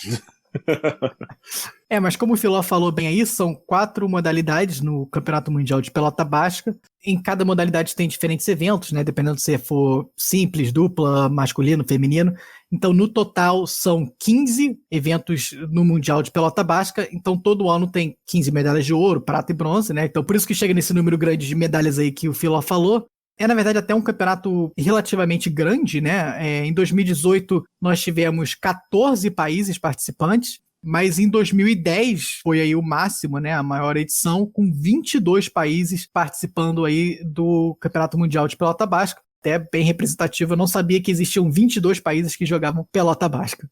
Mas como o Filó falou bem aí, são 4 modalidades no Campeonato Mundial de Pelota Basca. Em cada modalidade tem diferentes eventos, né? Dependendo se for simples, dupla, masculino, feminino. Então, no total, são 15 eventos no Mundial de Pelota Basca. Então, todo ano tem 15 medalhas de ouro, prata e bronze, né? Então, por isso que chega nesse número grande de medalhas aí que o Filó falou. Na verdade, até um campeonato relativamente grande, né? Em 2018, nós tivemos 14 países participantes, mas em 2010 foi aí o máximo, né? A maior edição, com 22 países participando aí do Campeonato Mundial de Pelota Basca. Até bem representativo, eu não sabia que existiam 22 países que jogavam pelota basca.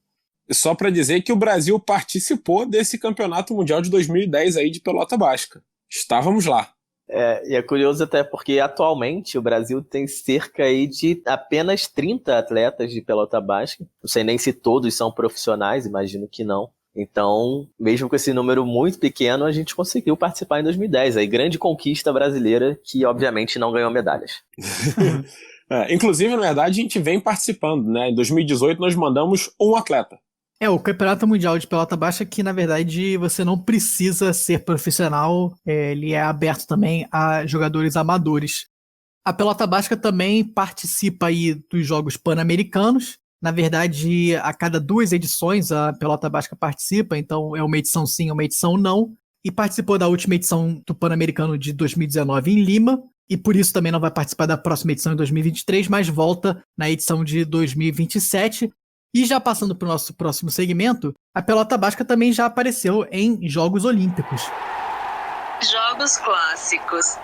Só para dizer que o Brasil participou desse Campeonato Mundial de 2010 aí de pelota basca. Estávamos lá. E é curioso até porque atualmente o Brasil tem cerca aí de apenas 30 atletas de pelota basca. Não sei nem se todos são profissionais, imagino que não. Então, mesmo com esse número muito pequeno, a gente conseguiu participar em 2010. Aí, grande conquista brasileira que, obviamente, não ganhou medalhas. Inclusive, na verdade, a gente vem participando, né? Em 2018, nós mandamos um atleta. O Campeonato Mundial de Pelota Basca, que na verdade você não precisa ser profissional, ele é aberto também a jogadores amadores. A Pelota Basca também participa aí dos Jogos Pan-Americanos. Na verdade, a cada 2 edições a Pelota Basca participa, então é uma edição sim, uma edição não. E participou da última edição do Pan-Americano de 2019 em Lima, e por isso também não vai participar da próxima edição em 2023, mas volta na edição de 2027. E já passando para o nosso próximo segmento, a pelota basca também já apareceu em Jogos Olímpicos. Jogos Clássicos.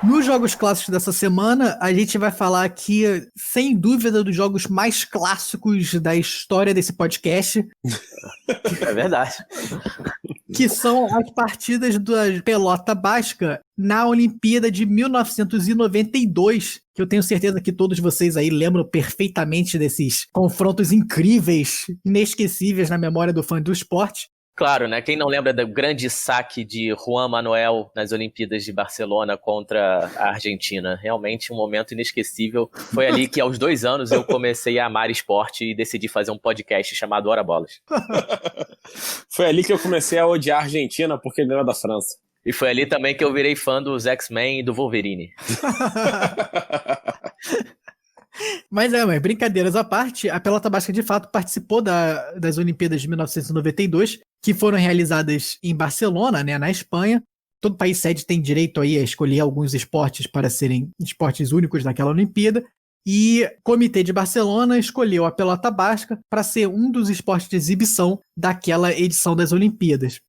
Nos Jogos Clássicos dessa semana, a gente vai falar aqui, sem dúvida, dos jogos mais clássicos da história desse podcast. É verdade. Que são as partidas da pelota basca na Olimpíada de 1992, que eu tenho certeza que todos vocês aí lembram perfeitamente desses confrontos incríveis, inesquecíveis na memória do fã do esporte. Claro, né? Quem não lembra do grande saque de Juan Manuel nas Olimpíadas de Barcelona contra a Argentina? Realmente um momento inesquecível. Foi ali que, aos 2 anos, eu comecei a amar esporte e decidi fazer um podcast chamado Hora Bolas. Foi ali que eu comecei a odiar a Argentina porque ele era da França. E foi ali também que eu virei fã dos X-Men e do Wolverine. Mas brincadeiras à parte, a pelota basca de fato participou das Olimpíadas de 1992, que foram realizadas em Barcelona, né, na Espanha. Todo país sede tem direito aí a escolher alguns esportes para serem esportes únicos naquela Olimpíada. E o Comitê de Barcelona escolheu a pelota basca para ser um dos esportes de exibição daquela edição das Olimpíadas.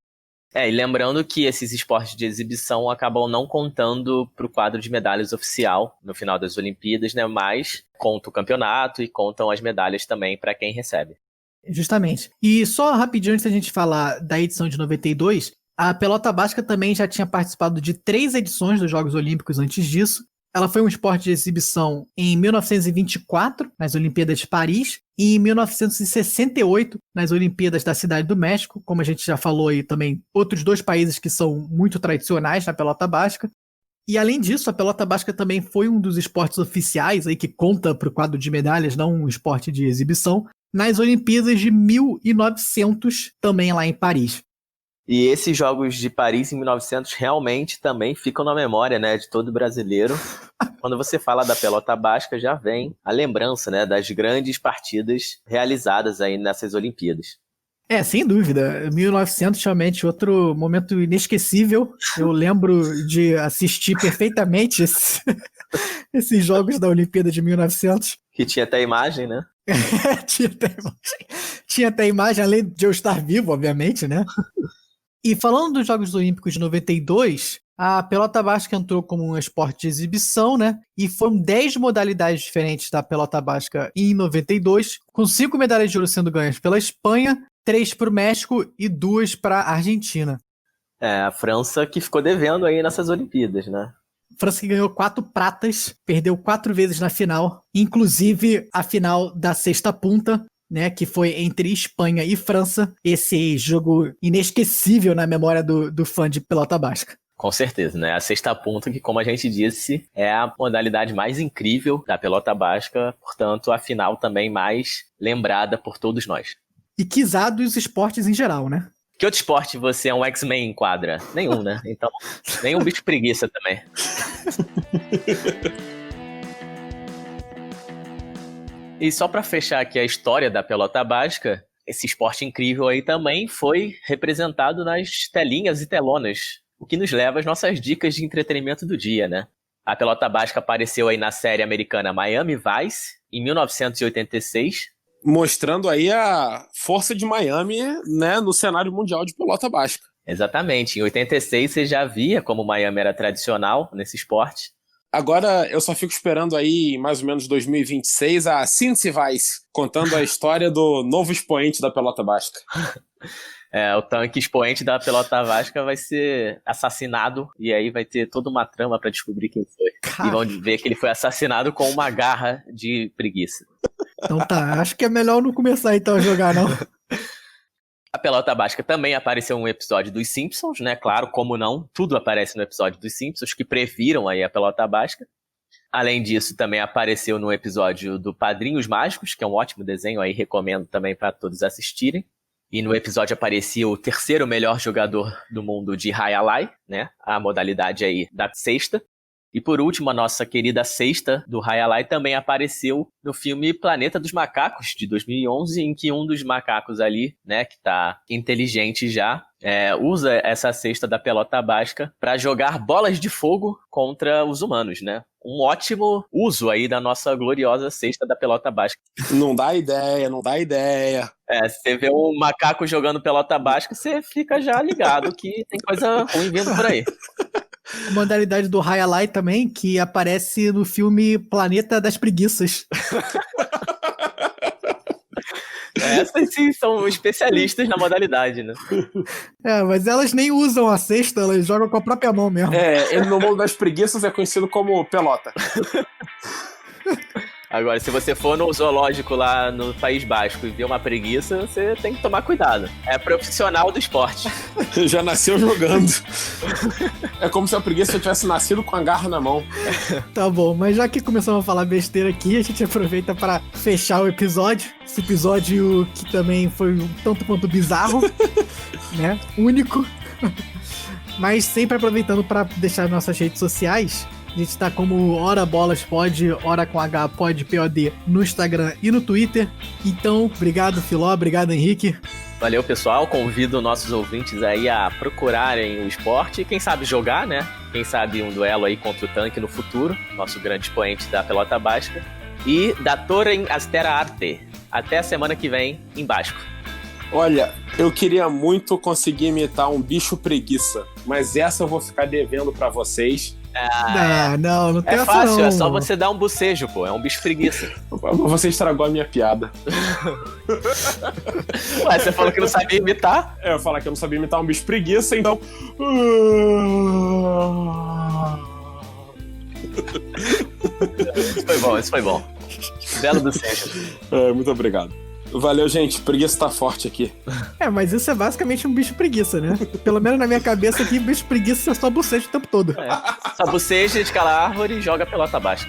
E lembrando que esses esportes de exibição acabam não contando para o quadro de medalhas oficial no final das Olimpíadas, né? Mas conta o campeonato e contam as medalhas também para quem recebe. Justamente. E só rapidinho, antes da gente falar da edição de 92, a pelota basca também já tinha participado de 3 edições dos Jogos Olímpicos antes disso. Ela foi um esporte de exibição em 1924, nas Olimpíadas de Paris, e em 1968, nas Olimpíadas da Cidade do México. Como a gente já falou aí também, outros 2 países que são muito tradicionais na pelota basca. E além disso, a pelota basca também foi um dos esportes oficiais aí que conta para o quadro de medalhas, não um esporte de exibição, nas Olimpíadas de 1900, também lá em Paris. E esses Jogos de Paris em 1900 realmente também ficam na memória, né, de todo brasileiro. Quando você fala da pelota basca, já vem a lembrança, né, das grandes partidas realizadas aí nessas Olimpíadas. Sem dúvida. 1900 realmente outro momento inesquecível. Eu lembro de assistir perfeitamente esses jogos da Olimpíada de 1900. Que tinha até imagem, né? Tinha até imagem, além de eu estar vivo, obviamente, né? E falando dos Jogos Olímpicos de 92, a pelota basca entrou como um esporte de exibição, né? E foram 10 modalidades diferentes da pelota basca em 92, com 5 medalhas de ouro sendo ganhas pela Espanha, 3 para o México e 2 para a Argentina. A França que ficou devendo aí nessas Olimpíadas, né? França que ganhou 4 pratas, perdeu 4 vezes na final, inclusive a final da sexta punta, né, que foi entre Espanha e França, esse jogo inesquecível na memória do fã de pelota basca. Com certeza, né? A sexta punta, que como a gente disse, é a modalidade mais incrível da pelota basca, portanto, a final também mais lembrada por todos nós. E quizá dos esportes em geral, né? Que outro esporte você é um X-Men em quadra? Nenhum, né? Então, nenhum bicho preguiça também. E só para fechar aqui a história da pelota basca, esse esporte incrível aí também foi representado nas telinhas e telonas, o que nos leva às nossas dicas de entretenimento do dia, né? A pelota basca apareceu aí na série americana Miami Vice, em 1986, mostrando aí a força de Miami, né, no cenário mundial de pelota basca. Exatamente. Em 86 você já via como Miami era tradicional nesse esporte. Agora eu só fico esperando aí, em mais ou menos 2026, a Cincy Vice, contando a história do novo expoente da pelota basca. O tanque expoente da pelota basca vai ser assassinado e aí vai ter toda uma trama pra descobrir quem foi. E vão ver que ele foi assassinado com uma garra de preguiça. Então tá, acho que é melhor não começar então a jogar, não. A pelota basca também apareceu em um episódio dos Simpsons, né? Claro, como não, tudo aparece no episódio dos Simpsons, que previram aí a pelota basca. Além disso, também apareceu no episódio do Padrinhos Mágicos, que é um ótimo desenho, aí recomendo também para todos assistirem. E no episódio aparecia o terceiro melhor jogador do mundo de High-A-Lai, né? A modalidade aí da cesta. E por último, a nossa querida cesta do High-A-Lai também apareceu no filme Planeta dos Macacos, de 2011, em que um dos macacos ali, né, que tá inteligente já, usa essa cesta da pelota basca para jogar bolas de fogo contra os humanos, né? Um ótimo uso aí da nossa gloriosa cesta da pelota basca. Não dá ideia, não dá ideia. Você vê um macaco jogando pelota basca, você fica já ligado que tem coisa ruim vindo por aí. A modalidade do High-A-Lai também, que aparece no filme Planeta das Preguiças. Essas sim são especialistas na modalidade, né? Mas elas nem usam a cesta, elas jogam com a própria mão mesmo. Ele no mundo das preguiças é conhecido como pelota. Agora, se você for no zoológico lá no País Basco e ver uma preguiça, você tem que tomar cuidado. É profissional do esporte. Já nasceu jogando. É como se a preguiça tivesse nascido com a garra na mão. Tá bom, mas já que começamos a falar besteira aqui, a gente aproveita para fechar o episódio. Esse episódio que também foi um tanto quanto bizarro, né? Único. Mas sempre aproveitando para deixar nossas redes sociais. A gente tá como Ora Bolas Pod, Ora com H Pod, POD, no Instagram e no Twitter. Então, obrigado, Filó, obrigado, Henrique. Valeu, pessoal. Convido nossos ouvintes aí a procurarem o esporte e quem sabe jogar, né? Quem sabe um duelo aí contra o tanque no futuro, nosso grande expoente da pelota basca. E da Torre Astera Arte. Até a semana que vem em Basco. Olha, eu queria muito conseguir imitar um bicho preguiça, mas essa eu vou ficar devendo pra vocês. Não tem essa fácil, não. é só você dar um bocejo, pô. É um bicho preguiça. Você estragou a minha piada. Ué, você falou que não sabia imitar? Eu ia falar que eu não sabia imitar um bicho preguiça, então... Isso foi bom. Belo bocejo. Muito obrigado. Valeu, gente. Preguiça tá forte aqui. Mas isso é basicamente um bicho preguiça, né? Pelo menos na minha cabeça aqui, bicho preguiça é só bocejo o tempo todo. Só boceja, escala a árvore e joga a pelota baixa.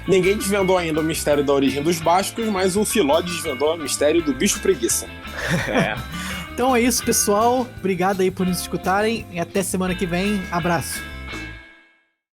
Ninguém desvendou ainda o mistério da origem dos bascos, mas o Filó desvendou o mistério do bicho preguiça. Então é isso, pessoal. Obrigado aí por nos escutarem e até semana que vem. Abraço.